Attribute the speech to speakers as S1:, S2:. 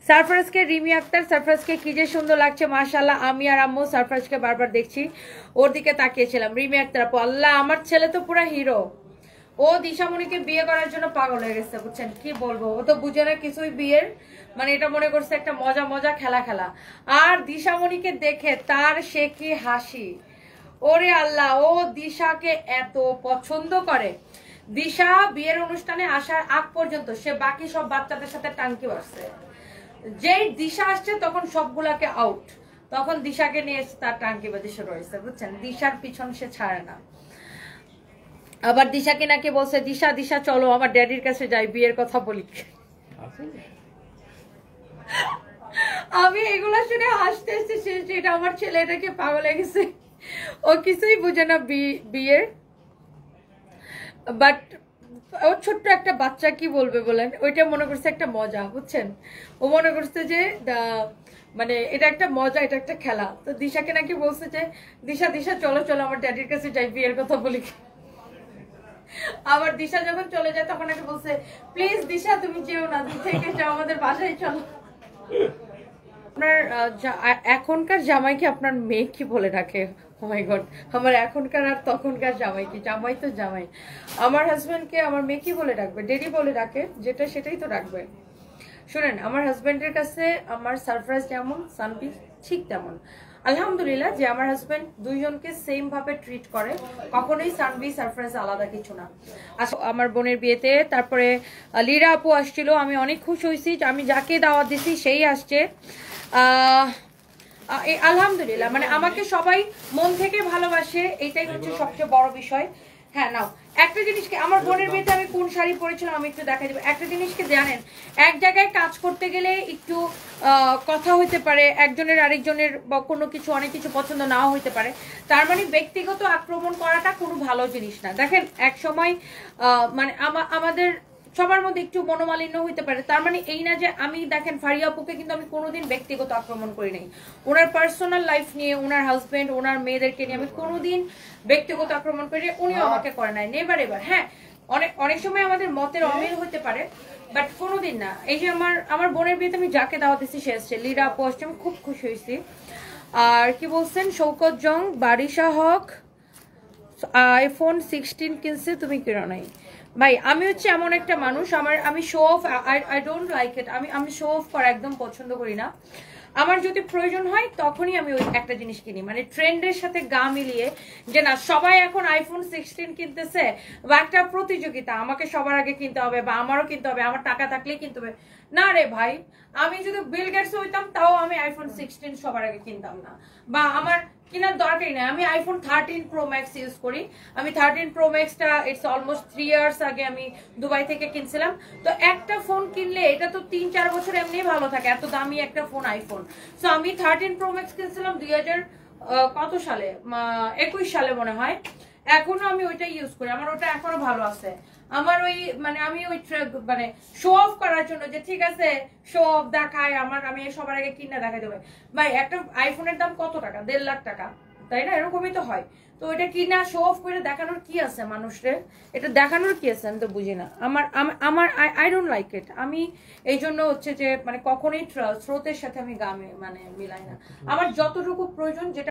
S1: সারফরাজকে, রিমি আক্তার সারফরাজকে কি যে সুন্দর লাগছে মাশাআল্লাহ। আমি আর আম্মু সারফরাজকে বারবার দেখছি, ওর দিকে তাকিয়েছিলাম। রিমি আক্তার আপু, আল্লাহ আমার ছেলে তো পুরো হিরো। ও দিশামণিকে বিয়ে করার জন্য পাগল হয়ে গেছে, বুঝছেন? কি বলবো, ও তো বুঝে না কিছুই বিয়ের, মানে এটা মনে করছে একটা মজা মজা খেলা খেলা। আর দিশামণিকে দেখে তার সে কি হাসি, ওরে আল্লাহ, ও দিশাকে এত পছন্দ করে। দিশা বিয়ের অনুষ্ঠানে আসার আগ পর্যন্ত সে বাকি সব বাচ্চাদের সাথে টাঙ্কি বাজছে, যেই দিশা আসছে তখন সবগুলাকে আউট, তখন দিশাকে নিয়ে এসে তার টাঙ্কি বাজি শুরু হয়েছে, বুঝছেন? দিশার পিছন সে ছাড়ে না। আবার দিশাকে নাকি বলছে, দিশা দিশা চলো আমার ড্যাডির কাছে যাই, বিয়ের কথা বলি। আমি এগুলা শুনে হাসতে হাসতে শেষ, এটা আমার ছেলে এটাকে পাগল হয়ে গেছে, ও কিছুই বুঝে না বিয়ের। বাট ও ছোট্ট একটা বাচ্চা, কি বলবে বলেন, ওইটা মনে করছে একটা মজা, বুঝছেন? ও মনে করছে যে মানে এটা একটা মজা, এটা একটা খেলা। তো দিশাকে নাকি বলছে যে দিশা দিশা চলো চলো আমার ড্যাডির কাছে যাই, বিয়ের কথা বলি। আবার দিশা যখন চলে যায় তখন নাকি বলছে, প্লিজ দিশা তুমি যেও না, থেকে যাও, আমাদের বাসায় চলো। আপনার এখনকার জামাইকে আপনার মেয়ে কি বলে ডাকে? ও মাই গড, আমার এখনকার আর তখনকার জামাই কি? জামাই তো জামাই। আমার হাজবেন্ডকে আমার মেয়ে কি বলে ডাকবে? ডেডি বলে ডাকে, যেটা সেটাই তো ডাকবে। শুনেন, আমার হাজবেন্ডের কাছে আমার সারপ্রাইজ যেমন, সানবি ঠিক তেমন। আলহামদুলিল্লাহ যে আমার হাজবেন্ড দুইজনকে সেম ভাবে ট্রিট করে, কখনোই সানবি সারপ্রাইজ আলাদা কিছু না। আমার বোনের বিয়েতে তারপরে লীরা আপু আসছিল, আমি অনেক খুশি হয়েছি, আমি যাকে দাওয়াত দিছি সেই আসছে। আলহামদুলিল্লাহ, মানে আমাকে সবাই মন থেকে ভালোবাসে, এটাই হচ্ছে সবচেয়ে বড় বিষয়। হ্যাঁ নাও, একটা জিনিসকে, আমার বোনের বিয়েতে আমি কোন শাড়ি পরেছিলাম আমি একটু দেখাই দেবো। একটা জিনিসকে জানেন, এক জায়গায় কাজ করতে গেলে একটু কথা হইতে পারে, একজনের আরেকজনের বা কোনো কিছু অনেক কিছু পছন্দ নাও হইতে পারে, তার মানে ব্যক্তিগত আক্রমণ করাটা কোনো ভালো জিনিস না। দেখেন এক সময় মানে আমাদের সবার মধ্যে একটু মনোমালিন্য হইতে পারে, তার মানে এই না যে আমি, দেখেন ফারিয়া আপুকে কিন্তু আমি কোনোদিন ব্যক্তিগত আক্রমণ করি নাই। ওনার পার্সোনাল লাইফ নিয়ে, ওনার হাজবেন্ড, ওনার মেয়েদেরকে নিয়ে আমি কোনোদিন ব্যক্তিগত আক্রমণ করি, উনিও আমাকে করে নাই, নেভার এভার। হ্যাঁ, অনেক সময় আমাদের মতের অমিল হতে পারে, বাট কোনোদিন না। এই যে আমার বোনের বিয়েতে আমি যাকে দাওয়াত দিচ্ছি সে এসছে, লীরা আপু আসছে, আমি খুব খুশি হয়েছি। আর কি বলছেন, শৌকত জং, বারিশা হক আইফোন 16 কিনছে, তুমি কিনো নাই? ভাই আমি হচ্ছে এমন একটা মানুষ, আমি show off, I don't like it. আমি শো অফ করা একদম পছন্দ করি না। আমার যদি প্রয়োজন হয় তখনই আমি ওই একটা জিনিস কিনি, মানে ট্রেন্ডের সাথে গা মিলিয়ে, যে না সবাই এখন আইফোন 16 কিনতেছে বা একটা প্রতিযোগিতা, আমাকে সবার আগে কিনতে হবে বা আমারও কিনতে হবে, আমার টাকা থাকলেই কিনতে হবে। না রে ভাই, আমি যদি বিল গেটস হইতাম তাও আমি আইফোন 16 সবার আগে কিনতাম না, বা আমার কেনার দরকারই নাই। আমি আইফোন 13 প্রো ম্যাক্স ইউজ করি। আমি 13 প্রো ম্যাক্সটা ইটস অলমোস্ট 3 ইয়ার্স আগে আমি দুবাই থেকে কিনছিলাম। তো একটা ফোন কিনলে এটা তো 3-4 বছর এমনি ভালো থাকে, এত দামি একটা ফোন আইফোন। সো আমি 13 প্রো ম্যাক্স কিনছিলাম 2000 কত সালে, 21 সালে মনে হয়। এখনো আমি ওইটা ইউজ করি, আমার ওটা এখনো ভালো আছে। আমার ওই মানে আমি ওই মানে শো অফ করার জন্য, যে ঠিক আছে শো অফ দেখায় আমার, আমি সবার আগে কিনে দেখাই দেবে। ভাই একটা আইফোনের দাম কত টাকা? 1.5 লাখ টাকা, তাই না? এরকমই তো হয়। তো এটা কিনা শো অফ করে দেখানোর কি আছে মানুষরে? এটা দেখানোর কি আছে আমি তো বুঝি না। আমার আই ডোন্ট লাইক ইট। আমি এই জন্য হচ্ছে যে মানে কখনোই স্রোতের সাথে আমি গামে মানে মিলাই না। আমার যতটুকু প্রয়োজন, যেটা